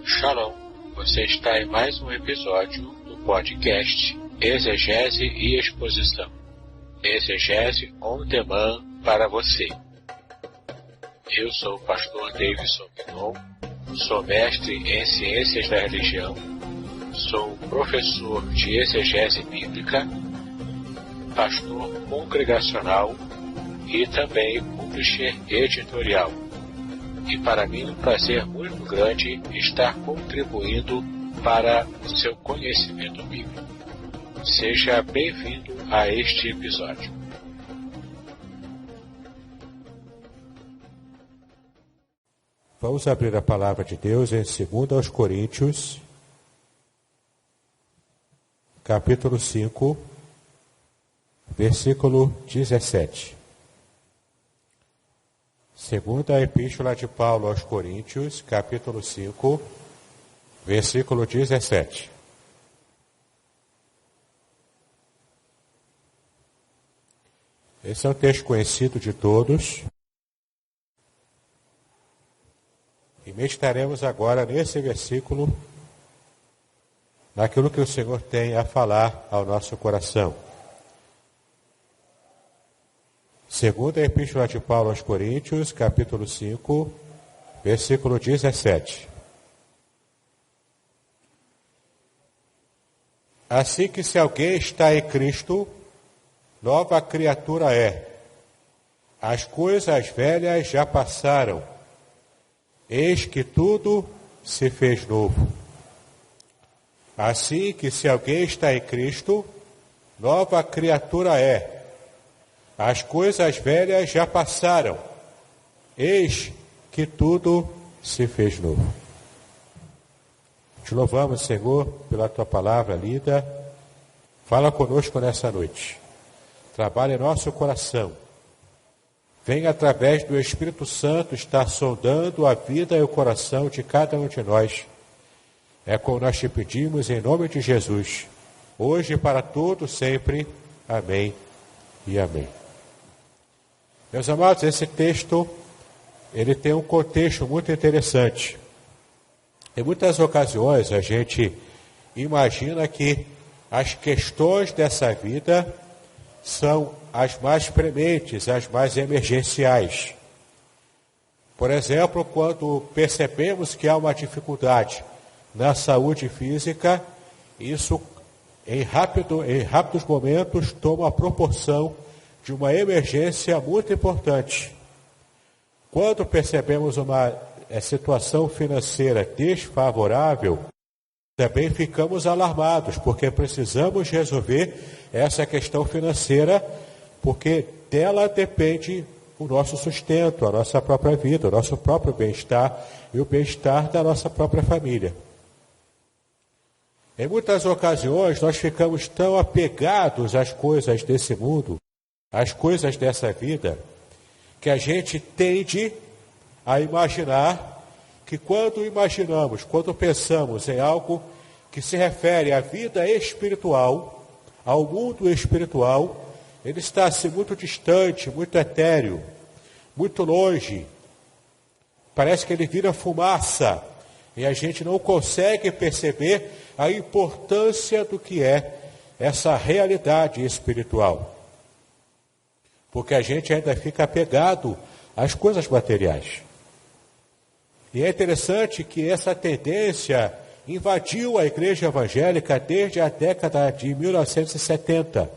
Shalom, você está em mais um episódio do podcast Exegese e Exposição. Exegese on demand para você. Eu sou o pastor Davidson Pinon, sou mestre em Ciências da Religião, sou professor de Exegese Bíblica, pastor congregacional e também publisher editorial. E para mim é um prazer muito grande estar contribuindo para o seu conhecimento bíblico. Seja bem-vindo a este episódio. Vamos abrir a palavra de Deus em 2 Coríntios, capítulo 5, versículo 17. Segunda Epístola de Paulo aos Coríntios, capítulo 5, versículo 17. Esse é um texto conhecido de todos. E meditaremos agora nesse versículo, naquilo que o Senhor tem a falar ao nosso coração. Segunda Epístola de Paulo aos Coríntios, capítulo 5, versículo 17. Assim que se alguém está em Cristo, nova criatura é. As coisas velhas já passaram, eis que tudo se fez novo. Assim que se alguém está em Cristo, nova criatura é. As coisas velhas já passaram, eis que tudo se fez novo. Te louvamos, Senhor, pela Tua palavra lida. Fala conosco nessa noite. Trabalha em nosso coração. Vem através do Espírito Santo estar sondando a vida e o coração de cada um de nós. É como nós te pedimos em nome de Jesus. Hoje e para todos sempre. Amém e amém. Meus amados, esse texto, ele tem um contexto muito interessante. Em muitas ocasiões, a gente imagina que as questões dessa vida são as mais prementes, as mais emergenciais. Por exemplo, quando percebemos que há uma dificuldade na saúde física, isso em rápidos momentos toma a proporção de uma emergência muito importante. Quando percebemos uma situação financeira desfavorável, também ficamos alarmados, porque precisamos resolver essa questão financeira, porque dela depende o nosso sustento, a nossa própria vida, o nosso próprio bem-estar e o bem-estar da nossa própria família. Em muitas ocasiões, nós ficamos tão apegados às coisas desse mundo, as coisas dessa vida, que a gente tende a imaginar que quando pensamos em algo que se refere à vida espiritual, ao mundo espiritual, ele está assim muito distante, muito etéreo, muito longe. Parece que ele vira fumaça e a gente não consegue perceber a importância do que é essa realidade espiritual. Porque a gente ainda fica apegado às coisas materiais. E é interessante que essa tendência invadiu a igreja evangélica desde a década de 1970,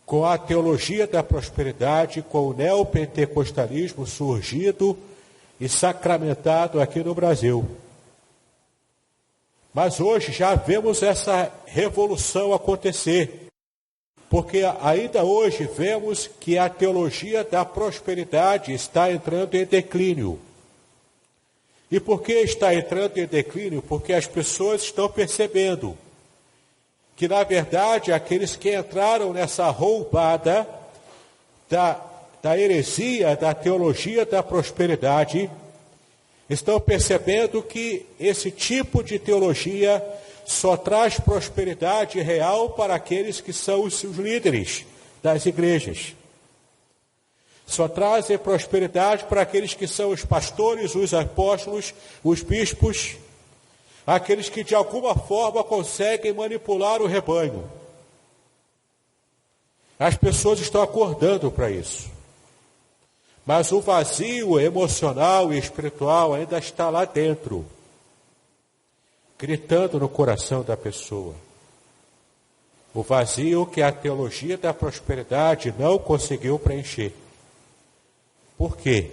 com a teologia da prosperidade, com o neopentecostalismo surgido e sacramentado aqui no Brasil. Mas hoje já vemos essa revolução acontecer. Porque ainda hoje vemos que a teologia da prosperidade está entrando em declínio. E por que está entrando em declínio? Porque as pessoas estão percebendo que, na verdade, aqueles que entraram nessa roubada da heresia, da teologia da prosperidade, estão percebendo que esse tipo de teologia só traz prosperidade real para aqueles que são os seus líderes das igrejas. Só trazem prosperidade para aqueles que são os pastores, os apóstolos, os bispos, aqueles que de alguma forma conseguem manipular o rebanho. As pessoas estão acordando para isso. Mas o vazio emocional e espiritual ainda está lá dentro, gritando no coração da pessoa. O vazio que a teologia da prosperidade não conseguiu preencher. Por quê?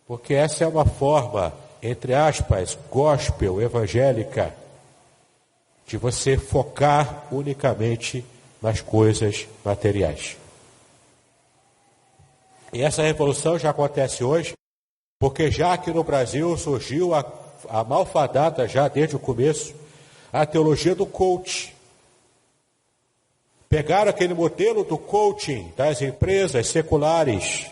Porque essa é uma forma, entre aspas, gospel, evangélica, de você focar unicamente nas coisas materiais. E essa revolução já acontece hoje, porque já aqui no Brasil surgiu a malfadada, já desde o começo, a teologia do coach. Pegaram aquele modelo do coaching das empresas seculares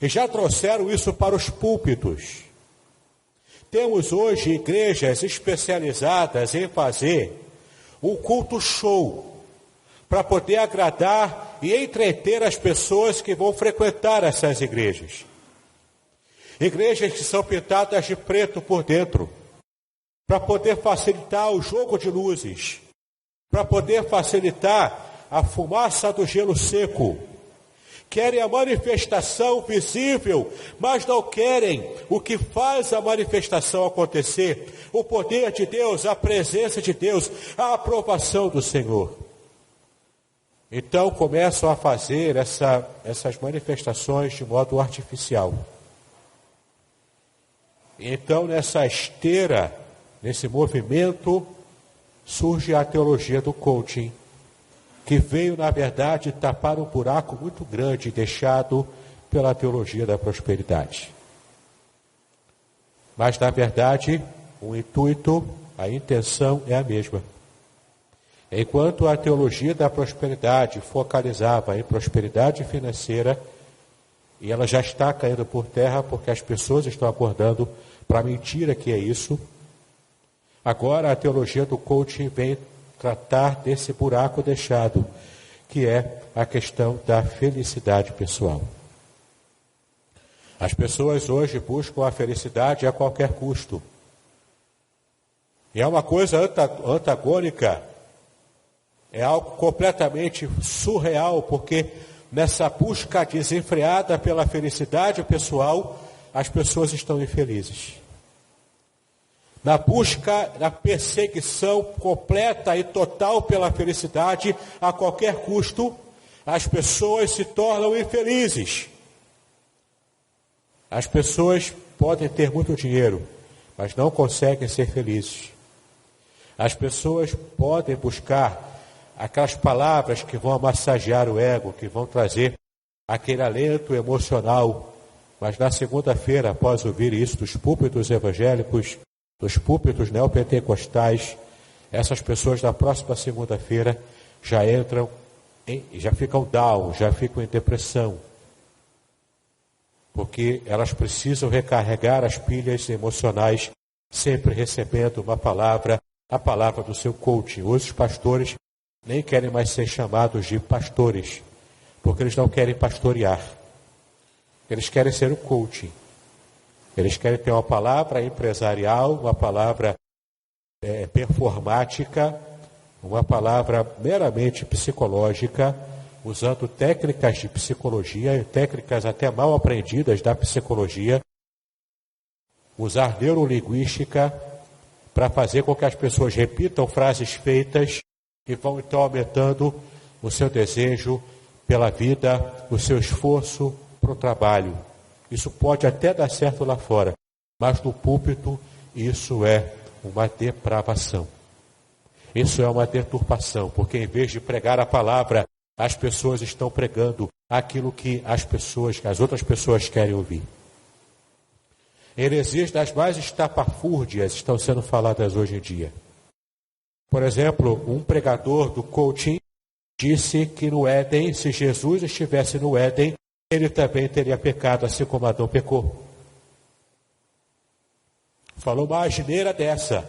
e já trouxeram isso para os púlpitos. Temos hoje igrejas especializadas em fazer um culto show para poder agradar e entreter as pessoas que vão frequentar essas igrejas. Igrejas que são pintadas de preto por dentro, para poder facilitar o jogo de luzes, para poder facilitar a fumaça do gelo seco. Querem a manifestação visível, mas não querem o que faz a manifestação acontecer. O poder de Deus, a presença de Deus, a aprovação do Senhor. Então começam a fazer essas manifestações de modo artificial. Então nessa esteira, nesse movimento, surge a teologia do coaching, que veio, na verdade, tapar um buraco muito grande deixado pela teologia da prosperidade. Mas, na verdade, o intuito, a intenção é a mesma. Enquanto a teologia da prosperidade focalizava em prosperidade financeira, e ela já está caindo por terra porque as pessoas estão acordando para a mentira que é isso, agora a teologia do coaching vem tratar desse buraco deixado, que é a questão da felicidade pessoal. As pessoas hoje buscam a felicidade a qualquer custo. E é uma coisa antagônica, é algo completamente surreal, porque nessa busca desenfreada pela felicidade pessoal, as pessoas estão infelizes. Na busca, na perseguição completa e total pela felicidade, a qualquer custo, as pessoas se tornam infelizes. As pessoas podem ter muito dinheiro, mas não conseguem ser felizes. As pessoas podem buscar aquelas palavras que vão massagear o ego, que vão trazer aquele alento emocional, mas na segunda-feira, após ouvir isso dos púlpitos evangélicos, dos púlpitos neopentecostais, essas pessoas na próxima segunda-feira já já ficam down, já ficam em depressão, porque elas precisam recarregar as pilhas emocionais, sempre recebendo uma palavra, a palavra do seu coaching. Hoje os pastores nem querem mais ser chamados de pastores, porque eles não querem pastorear, eles querem ser o coaching. Eles querem ter uma palavra empresarial, uma palavra performática, uma palavra meramente psicológica, usando técnicas de psicologia, técnicas até mal aprendidas da psicologia, usar neurolinguística para fazer com que as pessoas repitam frases feitas e vão então aumentando o seu desejo pela vida, o seu esforço para o trabalho. Isso pode até dar certo lá fora, mas no púlpito isso é uma depravação. Isso é uma deturpação, porque em vez de pregar a palavra, as pessoas estão pregando aquilo que as outras pessoas querem ouvir. Heresias das mais estapafúrdias estão sendo faladas hoje em dia. Por exemplo, um pregador do coaching disse que no Éden, se Jesus estivesse no Éden, ele também teria pecado, assim como Adão pecou. Falou uma asneira dessa.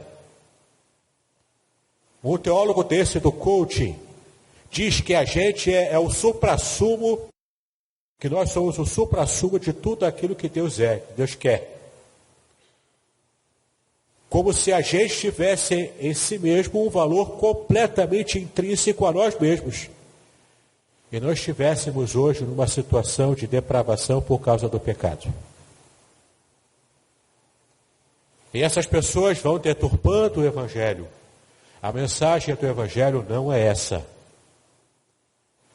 Um teólogo desse do coaching diz que a gente é o suprassumo que nós somos o suprassumo de tudo aquilo que Deus é, que Deus quer. Como se a gente tivesse em si mesmo um valor completamente intrínseco a nós mesmos. E nós estivéssemos hoje numa situação de depravação por causa do pecado. E essas pessoas vão deturpando o Evangelho. A mensagem do Evangelho não é essa.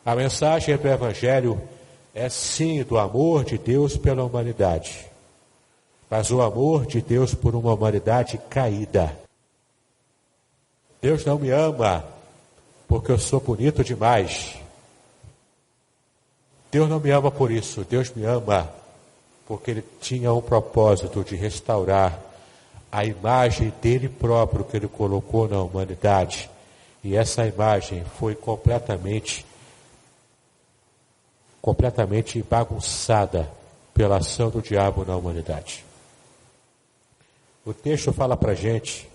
A mensagem do Evangelho é sim do amor de Deus pela humanidade. Mas o amor de Deus por uma humanidade caída. Deus não me ama porque eu sou bonito demais. Deus não me ama por isso. Deus me ama porque Ele tinha um propósito de restaurar a imagem dele próprio que Ele colocou na humanidade. E essa imagem foi completamente bagunçada pela ação do diabo na humanidade. O texto fala para a gente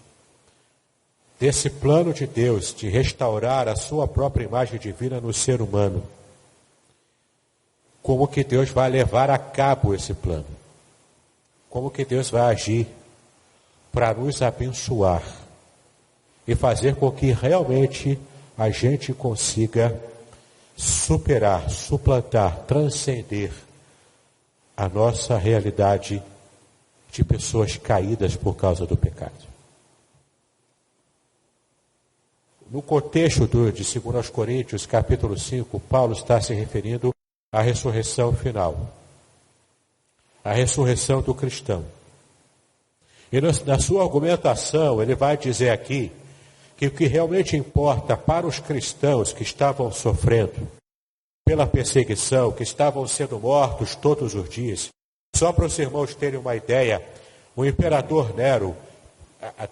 desse plano de Deus de restaurar a sua própria imagem divina no ser humano. Como que Deus vai levar a cabo esse plano? Como que Deus vai agir para nos abençoar e fazer com que realmente a gente consiga superar, suplantar, transcender a nossa realidade de pessoas caídas por causa do pecado. No contexto de 2 Coríntios, capítulo 5, Paulo está se referindo à ressurreição final, à ressurreição do cristão. E na sua argumentação, ele vai dizer aqui que o que realmente importa para os cristãos que estavam sofrendo pela perseguição, que estavam sendo mortos todos os dias. Só para os irmãos terem uma ideia, o imperador Nero,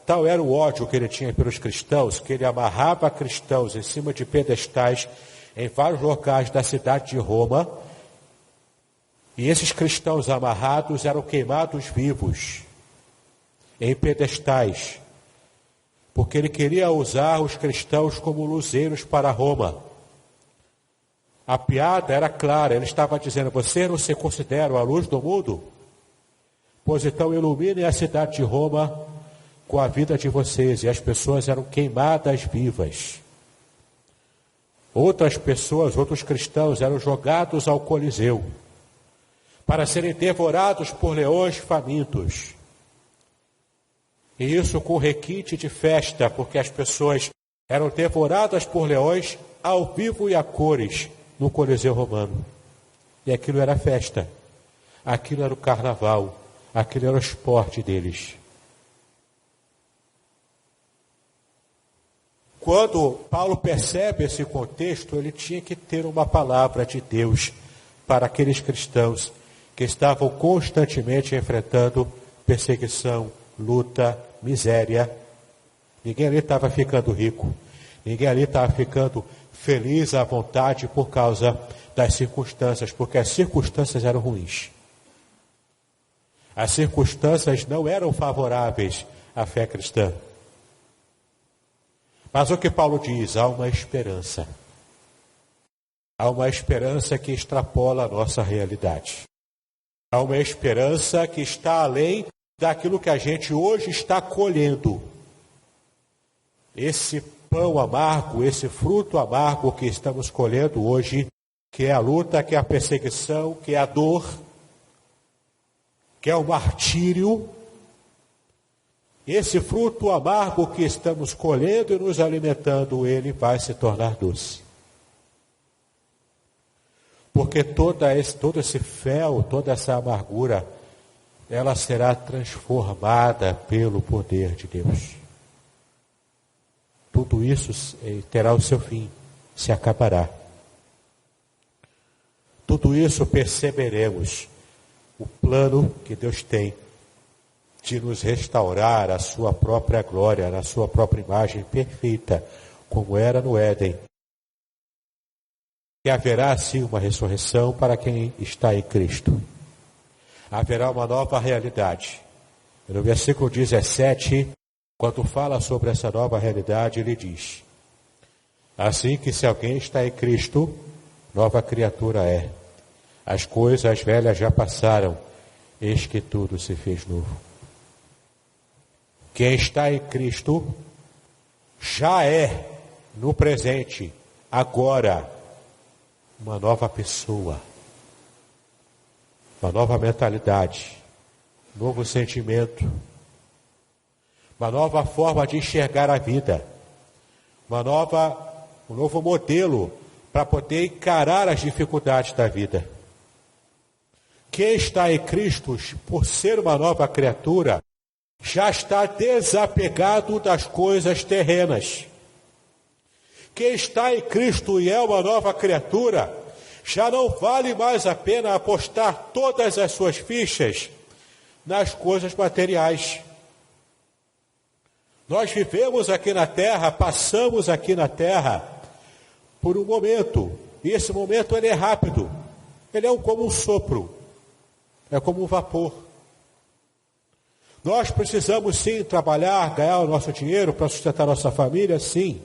tal era o ódio que ele tinha pelos cristãos, que ele amarrava cristãos em cima de pedestais em vários locais da cidade de Roma, e esses cristãos amarrados eram queimados vivos em pedestais, porque ele queria usar os cristãos como luzeiros para Roma. A piada era clara, ele estava dizendo: você não se considera a luz do mundo? Pois então iluminem a cidade de Roma com a vida de vocês. E as pessoas eram queimadas vivas. Outras pessoas, outros cristãos eram jogados ao Coliseu para serem devorados por leões famintos. E isso com requinte de festa, porque as pessoas eram devoradas por leões ao vivo e a cores no Coliseu Romano. E aquilo era festa, aquilo era o carnaval, aquilo era o esporte deles. Quando Paulo percebe esse contexto, ele tinha que ter uma palavra de Deus para aqueles cristãos que estavam constantemente enfrentando perseguição, luta, miséria. Ninguém ali estava ficando rico, ninguém ali estava ficando feliz à vontade por causa das circunstâncias, porque as circunstâncias eram ruins. As circunstâncias não eram favoráveis à fé cristã. Mas o que Paulo diz? Há uma esperança. Há uma esperança que extrapola a nossa realidade. Há uma esperança que está além daquilo que a gente hoje está colhendo. Esse pão amargo, esse fruto amargo que estamos colhendo hoje, que é a luta, que é a perseguição, que é a dor, que é o martírio. Esse fruto amargo que estamos colhendo e nos alimentando, ele vai se tornar doce. Porque todo esse fel, toda essa amargura, ela será transformada pelo poder de Deus. Tudo isso terá o seu fim, se acabará. Tudo isso perceberemos o plano que Deus tem de nos restaurar a sua própria glória, na sua própria imagem perfeita, como era no Éden. E haverá sim uma ressurreição para quem está em Cristo. Haverá uma nova realidade. No versículo 17, quando fala sobre essa nova realidade, ele diz: assim que se alguém está em Cristo, nova criatura é. As coisas velhas já passaram, eis que tudo se fez novo. Quem está em Cristo já é, no presente, agora, uma nova pessoa, uma nova mentalidade, novo sentimento, uma nova forma de enxergar a vida, um novo modelo para poder encarar as dificuldades da vida. Quem está em Cristo, por ser uma nova criatura, já está desapegado das coisas terrenas. Quem está em Cristo e é uma nova criatura, já não vale mais a pena apostar todas as suas fichas nas coisas materiais. Nós vivemos aqui na terra, passamos aqui na terra por um momento, e esse momento ele é rápido, ele é como um sopro, é como um vapor. Nós precisamos sim trabalhar, ganhar o nosso dinheiro para sustentar nossa família, sim.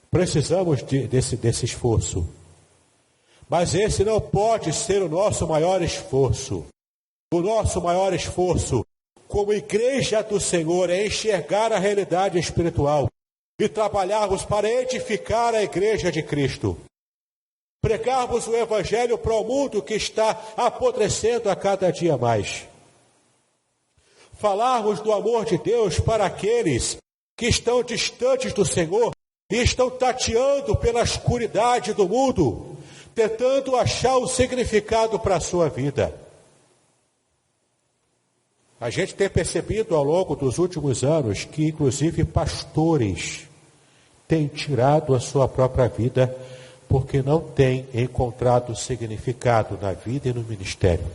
Precisamos desse esforço. Mas esse não pode ser o nosso maior esforço. O nosso maior esforço, como igreja do Senhor, é enxergar a realidade espiritual e trabalharmos para edificar a igreja de Cristo. Pregarmos o Evangelho para o mundo que está apodrecendo a cada dia mais. Falarmos do amor de Deus para aqueles que estão distantes do Senhor e estão tateando pela escuridade do mundo, tentando achar o significado para a sua vida. A gente tem percebido ao longo dos últimos anos que, inclusive, pastores têm tirado a sua própria vida porque não têm encontrado significado na vida e no ministério.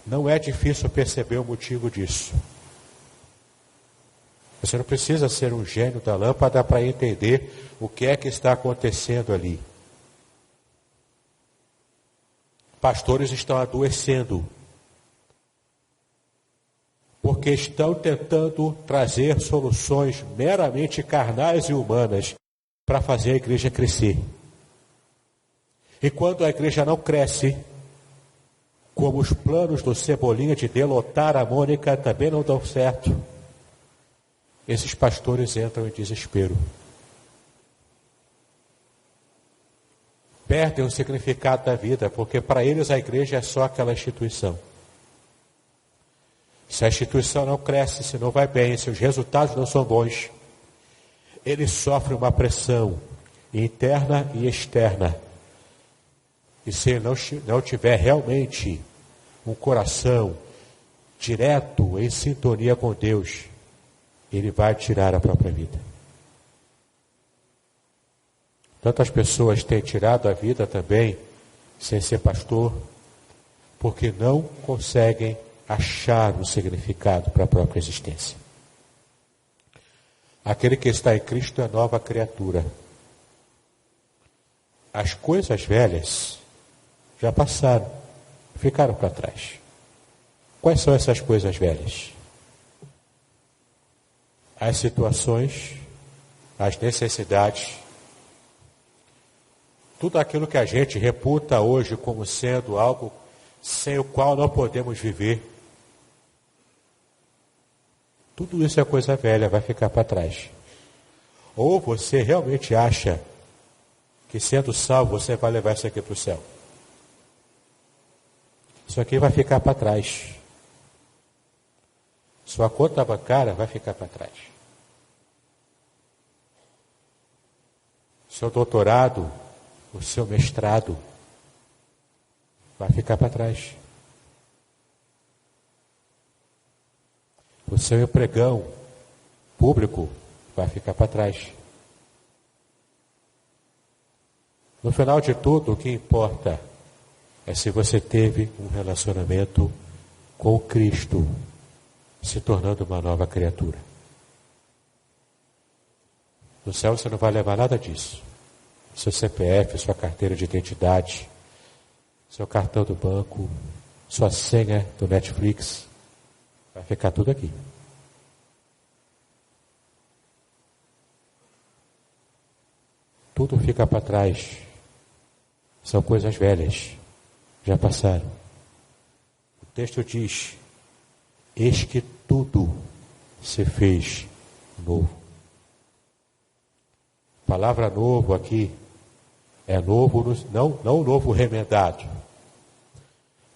Não é difícil perceber o motivo disso. Você não precisa ser um gênio da lâmpada para entender o que é que está acontecendo ali. Pastores estão adoecendo, porque estão tentando trazer soluções meramente carnais e humanas para fazer a igreja crescer. E quando a igreja não cresce, como os planos do Cebolinha de derrotar a Mônica também não dão certo, esses pastores entram em desespero. Perdem o significado da vida, porque para eles a igreja é só aquela instituição. Se a instituição não cresce, se não vai bem, se os resultados não são bons, eles sofrem uma pressão interna e externa. E se ele não tiver realmente um coração direto, em sintonia com Deus, ele vai tirar a própria vida. Tantas pessoas têm tirado a vida também, sem ser pastor, porque não conseguem achar um significado para a própria existência. Aquele que está em Cristo é nova criatura. As coisas velhas já passaram, ficaram para trás. Quais são essas coisas velhas? As situações, as necessidades, tudo aquilo que a gente reputa hoje como sendo algo sem o qual não podemos viver. Tudo isso é coisa velha, vai ficar para trás. Ou você realmente acha que sendo salvo você vai levar isso aqui para o céu? Isso aqui vai ficar para trás. Sua conta bancária vai ficar para trás. Seu doutorado, o seu mestrado, vai ficar para trás. O seu empregão público vai ficar para trás. No final de tudo, o que importa é se você teve um relacionamento com Cristo, se tornando uma nova criatura. No céu você não vai levar nada disso. Seu CPF, sua carteira de identidade, seu cartão do banco, sua senha do Netflix, vai ficar tudo aqui. Tudo fica para trás. são coisas velhas, já passaram. O texto diz: eis que tudo se fez novo. A palavra novo aqui é novo, não novo remendado,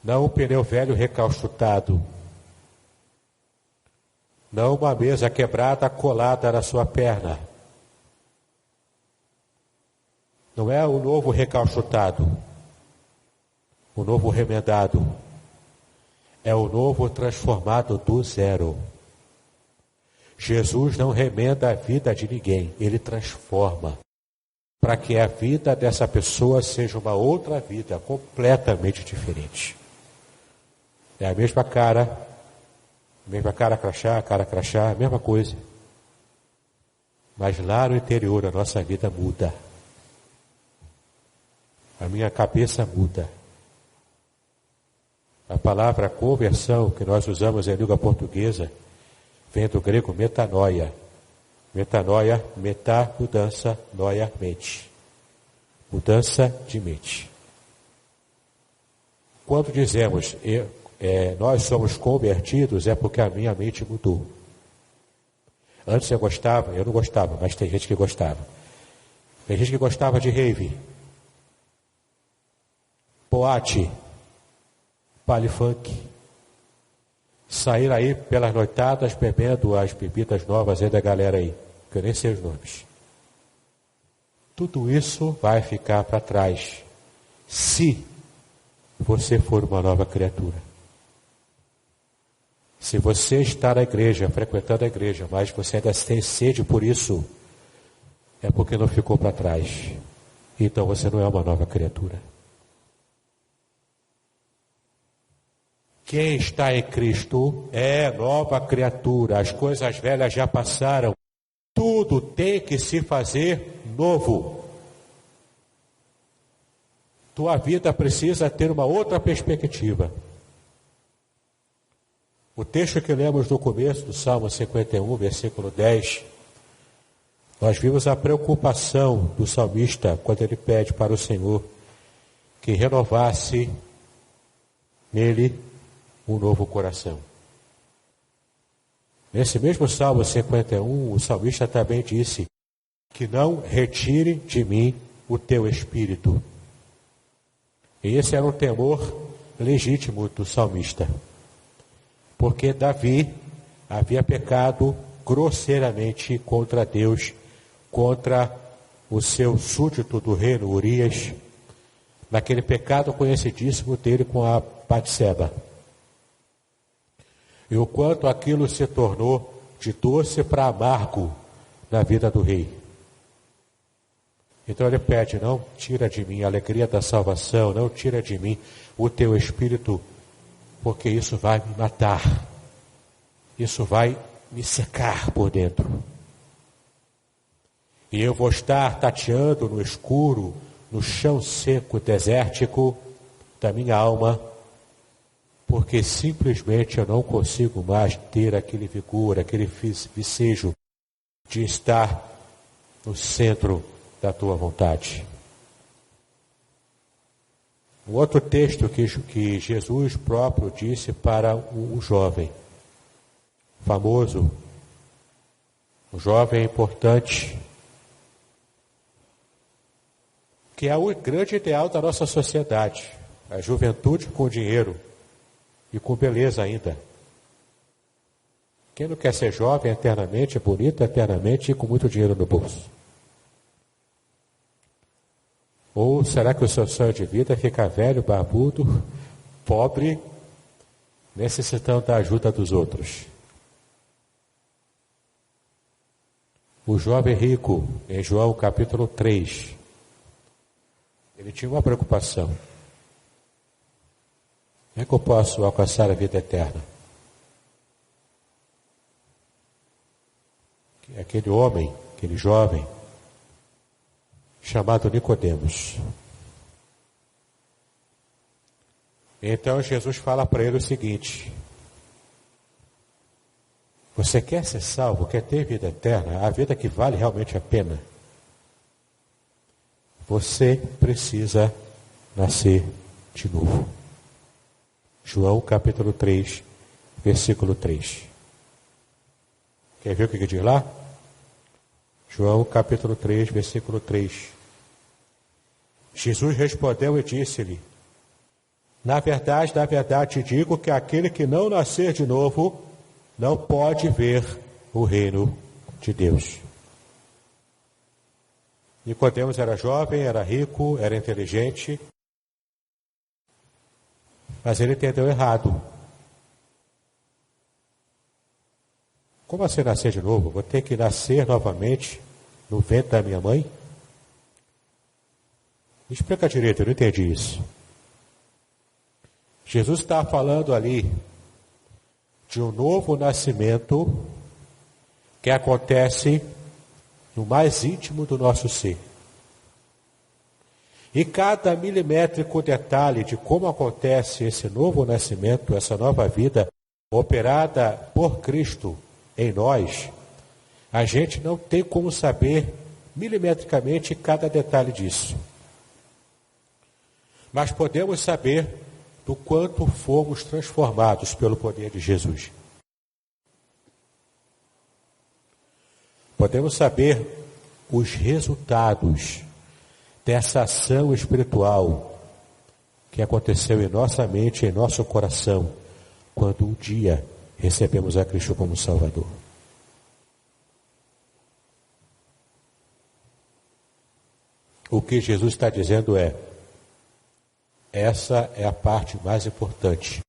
não um pneu velho recalchutado, não uma mesa quebrada colada na sua perna. Não é o novo recalchutado, o novo remendado. É o novo transformado do zero. Jesus não remenda a vida de ninguém, ele transforma, para que a vida dessa pessoa seja uma outra vida, completamente diferente. É a mesma cara crachá, a mesma coisa. Mas lá no interior a nossa vida muda. A minha cabeça muda. A palavra conversão que nós usamos em língua portuguesa vem do grego metanoia. Metanoia, metá, mudança, noia, mente. Mudança de mente. Quando dizemos nós somos convertidos, é porque a minha mente mudou. Antes eu não gostava, mas tem gente que gostava. Tem gente que gostava de rave, boate, baile funk, sair aí pelas noitadas bebendo as bebidas novas aí da galera aí, que eu nem sei os nomes. Tudo isso vai ficar para trás, se você for uma nova criatura. Se você está na igreja, frequentando a igreja, mas você ainda tem sede por isso, é porque não ficou para trás. Então você não é uma nova criatura. Quem está em Cristo é nova criatura. As coisas velhas já passaram. Tudo tem que se fazer novo. Tua vida precisa ter uma outra perspectiva. O texto que lemos no começo do Salmo 51, versículo 10, nós vimos a preocupação do salmista quando ele pede para o Senhor que renovasse nele um novo coração. Nesse mesmo Salmo 51, o salmista também disse que não retire de mim o teu espírito. E esse era um temor legítimo do salmista. Porque Davi havia pecado grosseiramente contra Deus, contra o seu súdito do reino, Urias, naquele pecado conhecidíssimo dele com a Batseba. E o quanto aquilo se tornou de doce para amargo na vida do rei. Então ele pede: não tira de mim a alegria da salvação, não tira de mim o teu espírito, porque isso vai me matar, isso vai me secar por dentro. E eu vou estar tateando no escuro, no chão seco, desértico da minha alma, porque simplesmente eu não consigo mais ter aquele vigor, aquele vicejo de estar no centro da tua vontade. Um outro texto que Jesus próprio disse para o jovem, famoso, um jovem importante, que é o grande ideal da nossa sociedade, a juventude com dinheiro e com beleza ainda. Quem não quer ser jovem eternamente, bonito eternamente e com muito dinheiro no bolso? Ou será que o seu sonho de vida é ficar velho, barbudo, pobre, necessitando da ajuda dos outros? O jovem rico, em João capítulo 3, ele tinha uma preocupação. Como é que eu posso alcançar a vida eterna? Aquele homem, aquele jovem, chamado Nicodemos. Então Jesus fala para ele o seguinte: você quer ser salvo, quer ter vida eterna, a vida que vale realmente a pena? Você precisa nascer de novo. João capítulo 3, versículo 3. Quer ver o que diz lá? João capítulo 3, versículo 3. Jesus respondeu e disse-lhe: na verdade, te digo que aquele que não nascer de novo não pode ver o reino de Deus. Nicodemos era jovem, era rico, era inteligente, mas ele entendeu errado. Como assim nascer de novo? Vou ter que nascer novamente no ventre da minha mãe? Me explica direito, eu não entendi isso. Jesus está falando ali de um novo nascimento que acontece no mais íntimo do nosso ser. E cada milimétrico detalhe de como acontece esse novo nascimento, essa nova vida operada por Cristo em nós, a gente não tem como saber milimetricamente cada detalhe disso. Mas podemos saber do quanto fomos transformados pelo poder de Jesus. Podemos saber os resultados dessa ação espiritual que aconteceu em nossa mente, em nosso coração, quando um dia recebemos a Cristo como Salvador. O que Jesus está dizendo é: essa é a parte mais importante,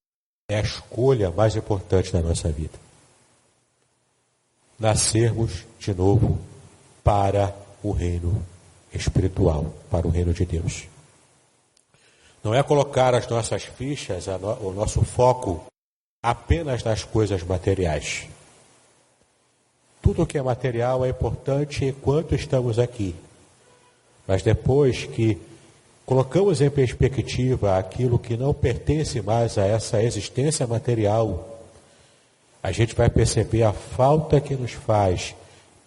é a escolha mais importante da nossa vida. Nascermos de novo para o reino espiritual, para o reino de Deus. Não é colocar as nossas fichas, o nosso foco apenas nas coisas materiais. Tudo que é material é importante enquanto estamos aqui, mas depois que colocamos em perspectiva aquilo que não pertence mais a essa existência material, a gente vai perceber a falta que nos faz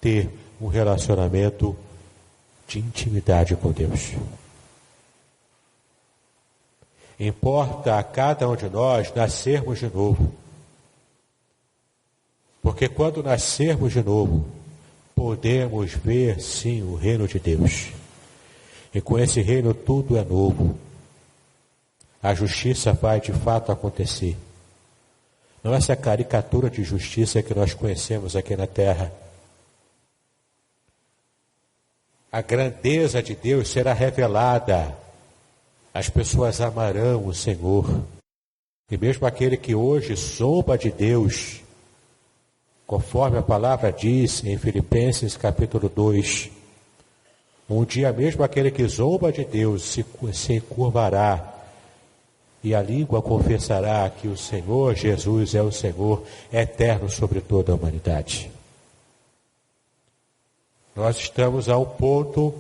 ter um relacionamento de intimidade com Deus. Importa a cada um de nós nascermos de novo, porque quando nascermos de novo, podemos ver sim o reino de Deus. E com esse reino tudo é novo. A justiça vai de fato acontecer. Não essa caricatura de justiça que nós conhecemos aqui na terra. A grandeza de Deus será revelada. As pessoas amarão o Senhor. E mesmo aquele que hoje zomba de Deus, conforme a palavra diz em Filipenses capítulo 2, um dia mesmo aquele que zomba de Deus se encurvará e a língua confessará que o Senhor Jesus é o Senhor eterno sobre toda a humanidade. Nós estamos a um ponto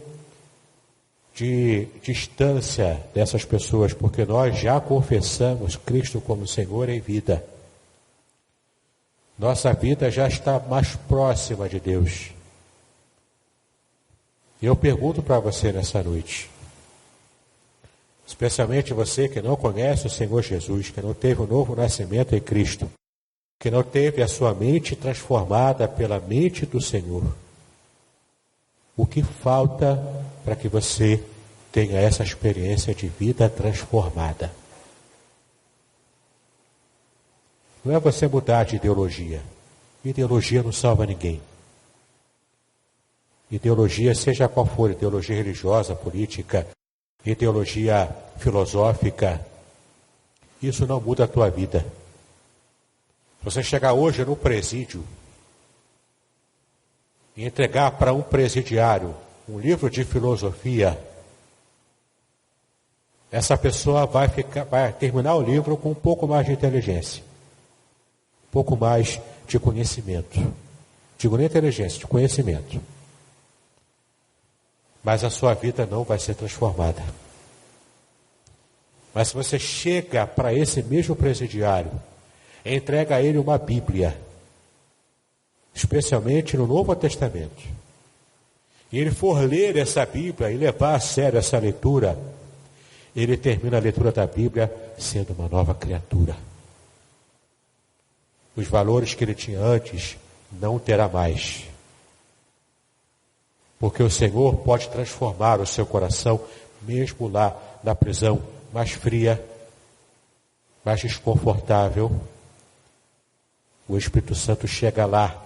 de distância dessas pessoas, porque nós já confessamos Cristo como Senhor em vida. Nossa vida já está mais próxima de Deus. E eu pergunto para você nessa noite, especialmente você que não conhece o Senhor Jesus, que não teve um novo nascimento em Cristo, que não teve a sua mente transformada pela mente do Senhor, o que falta para que você tenha essa experiência de vida transformada? Não é você mudar de ideologia. Ideologia não salva ninguém. Ideologia, seja qual for, ideologia religiosa, política, ideologia filosófica, isso não muda a tua vida. Se você chegar hoje no presídio e entregar para um presidiário um livro de filosofia, essa pessoa vai terminar o livro com um pouco mais de inteligência, um pouco mais de conhecimento. Digo nem inteligência, de conhecimento. Mas a sua vida não vai ser transformada. Mas se você chega para esse mesmo presidiário, entrega a ele uma Bíblia, especialmente no Novo Testamento, e ele for ler essa Bíblia e levar a sério essa leitura, ele termina a leitura da Bíblia sendo uma nova criatura. Os valores que ele tinha antes não terá mais. Porque o Senhor pode transformar o seu coração, mesmo lá na prisão mais fria, mais desconfortável. O Espírito Santo chega lá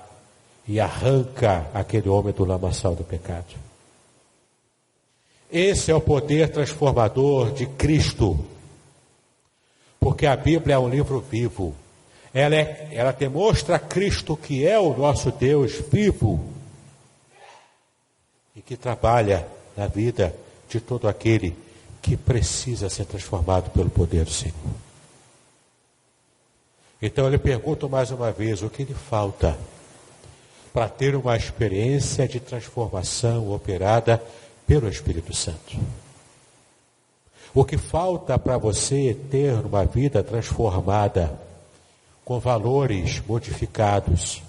e arranca aquele homem do lamaçal do pecado. Esse é o poder transformador de Cristo. Porque a Bíblia é um livro vivo. Ela demonstra a Cristo que é o nosso Deus vivo e que trabalha na vida de todo aquele que precisa ser transformado pelo poder do Senhor. Então eu lhe pergunto mais uma vez, o que lhe falta para ter uma experiência de transformação operada pelo Espírito Santo? O que falta para você ter uma vida transformada, com valores modificados,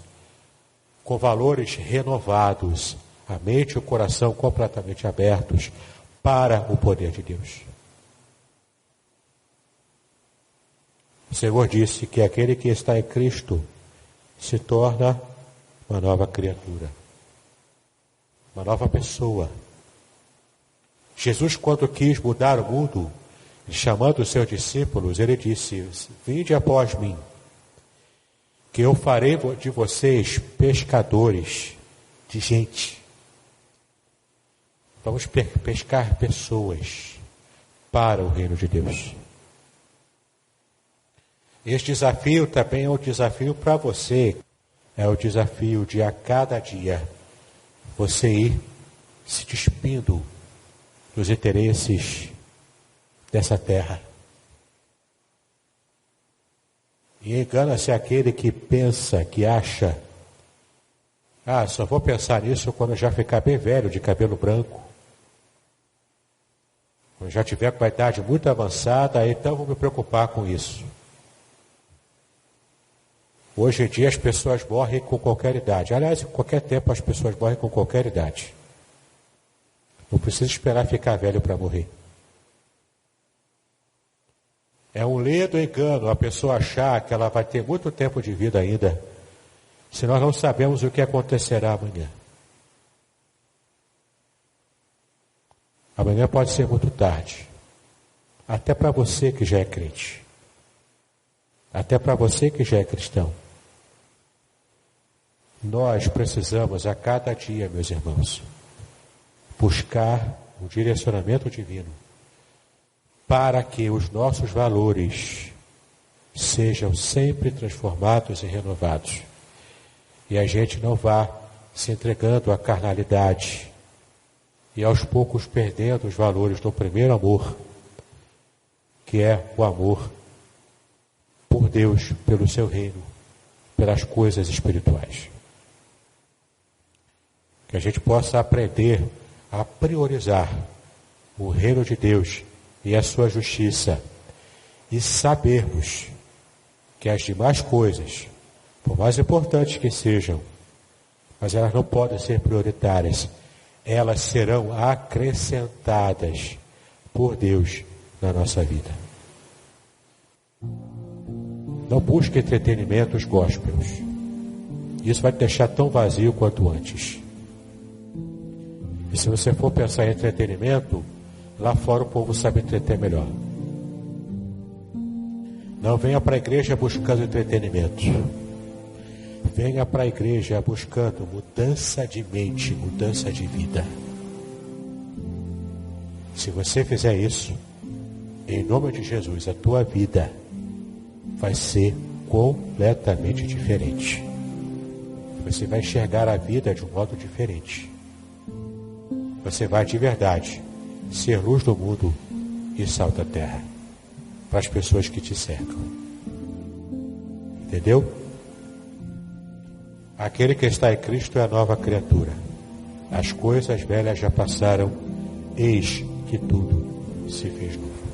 com valores renovados, a mente e o coração completamente abertos para o poder de Deus? O Senhor disse que aquele que está em Cristo se torna uma nova criatura, uma nova pessoa. Jesus, quando quis mudar o mundo, chamando os seus discípulos, ele disse: vinde após mim, que eu farei de vocês pescadores de gente. Vamos pescar pessoas para o reino de Deus. Este desafio também é um desafio para você. É o desafio de a cada dia você ir se despindo dos interesses dessa terra. E engana-se aquele que pensa, que acha: só vou pensar nisso quando eu já ficar bem velho, de cabelo branco. Quando já tiver com a idade muito avançada, então vou me preocupar com isso. Hoje em dia as pessoas morrem com qualquer idade. Aliás, em qualquer tempo as pessoas morrem com qualquer idade. Não precisa esperar ficar velho para morrer. É um ledo engano a pessoa achar que ela vai ter muito tempo de vida ainda, se nós não sabemos o que acontecerá amanhã. Amanhã pode ser muito tarde. Até para você que já é crente. Até para você que já é cristão. Nós precisamos a cada dia, meus irmãos, buscar um direcionamento divino para que os nossos valores sejam sempre transformados e renovados. E a gente não vá se entregando à carnalidade e aos poucos perdendo os valores do primeiro amor, que é o amor por Deus, pelo seu reino, pelas coisas espirituais. Que a gente possa aprender a priorizar o reino de Deus e a sua justiça, e sabermos que as demais coisas, por mais importantes que sejam, mas elas não podem ser prioritárias, elas serão acrescentadas por Deus na nossa vida. Não busque entretenimentos gospels. Isso vai te deixar tão vazio quanto antes. E se você for pensar em entretenimento, lá fora o povo sabe entreter melhor. Não venha para a igreja buscando entretenimento. Venha para a igreja buscando mudança de mente, mudança de vida. Se você fizer isso, em nome de Jesus, a tua vida vai ser completamente diferente. Você vai enxergar a vida de um modo diferente. Você vai de verdade ser luz do mundo e sal da terra para as pessoas que te cercam. Entendeu? Aquele que está em Cristo é a nova criatura. As coisas velhas já passaram, eis que tudo se fez novo.